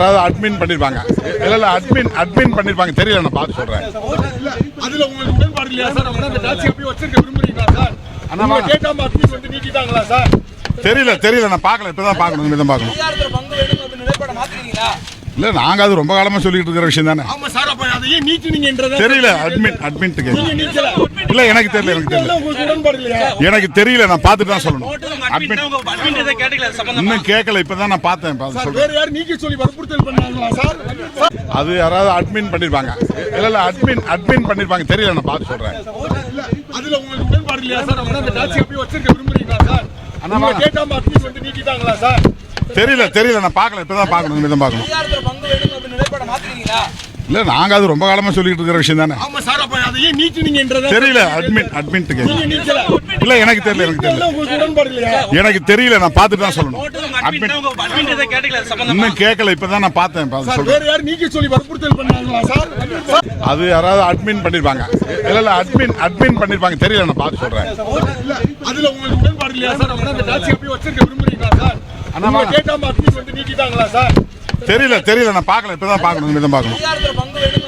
அதாவது அட்மின் பண்ணிருப்பாங்க. இல்ல அட்மின் பண்ணிருப்பாங்க, தெரியல, நான் பார்த்து சொல்றேன். அதுல உங்களுக்கு உடன்பாடு இல்லையா சார்? அவங்க அந்த டாக்ஸி அப்படியே வச்சிருக்க விரும்புறீங்களா சார்? அண்ணா கேட்டாம அட்மின் வந்து நீக்கிட்டாங்களா சார்? தெரியல, நான் பார்க்கல, இப்பதான் பார்க்கணும், இனிமேதான் பார்க்கணும். பங்கு வேணும் அப்படி நிலைப்பாட மாத்துறீங்களா? இல்ல, நாங்க அது ரொம்ப காலமா சொல்லிட்டு இருக்கிற விஷயம் தானே. ஆமா சார், அப்ப அதை ஏன் நீக்கினீங்கன்றத தெரியல. அட்மின் நீங்க நீக்கல. இல்ல, எனக்கு தெரியல. உங்களுக்கு உடன்பாடு இல்லையா? எனக்கு தெரியல, நான் பார்த்துட்டு தான் சொல்லணும். அட்மின் இத கேட்டீங்களா சம்பந்தமா? இன்னும் கேட்கல, இப்பதான் நான் பார்த்தேன். வேற யாரும் நீக்க சொல்லி வற்புறுத்தல் பண்ணாங்களா சார்? அது யாராவது அட்மின் பண்ணிருப்பாங்க. இல்ல அட்மின் பண்ணிருப்பாங்க, தெரியல, நான் பார்த்து சொல்றேன். அதுல உங்களுக்கு உடன்பாடு இல்லையா சார்? அவங்க அந்த டாக்ஸி அப்படியே வச்சிருக்க விரும்புறீங்களா சார்? அண்ணா கேட்டாம அட்மின் வந்து நீக்கிட்டாங்களா சார்? தெரியல, நான் பார்க்கல, இப்பதான் பார்க்கணும், இனிமேதான் பார்க்கணும். பங்கு வேணும் அப்படி நிலைப்பாட மாத்துறீங்களா? இல்ல, நாங்க அது ரொம்ப காலமா சொல்லிட்டு இருக்கிற விஷயம் தானே. ஆமா சார், அப்ப அதை ஏன் நீக்கினீங்கன்றத தெரியல. அட்மின் நீங்க நீக்கல. இல்ல, எனக்கு தெரியல. உங்களுக்கு உடன்பாடு இல்லையா? எனக்கு தெரியல, நான் பார்த்துட்டு தான் சொல்லணும். அட்மின் இத கேட்டீங்களா சம்பந்தமா? இன்னும் கேட்கல, இப்பதான் நான் பார்த்தேன். வேற யாரும் நீக்க சொல்லி வற்புறுத்தல் பண்ணாங்களா சார்? அது யாராவது அட்மின் பண்ணிருப்பாங்க. இல்ல அட்மின் பண்ணிருப்பாங்க, தெரியல, நான் பார்த்து சொல்றேன். அதுல உங்களுக்கு உடன்பாடு இல்லையா சார்? அவங்க அந்த டாக்ஸி அப்படியே வச்சிருக்க விரும்புறீங்களா சார்? அண்ணா கேட்டாம அட்மின் வந்து நீக்கிட்டாங்களா சார்? தெரியல, நான் பார்க்கல, இப்பதான் பார்க்கணும், இனிமேதான் பார்க்கணும். பங்கு வேணும்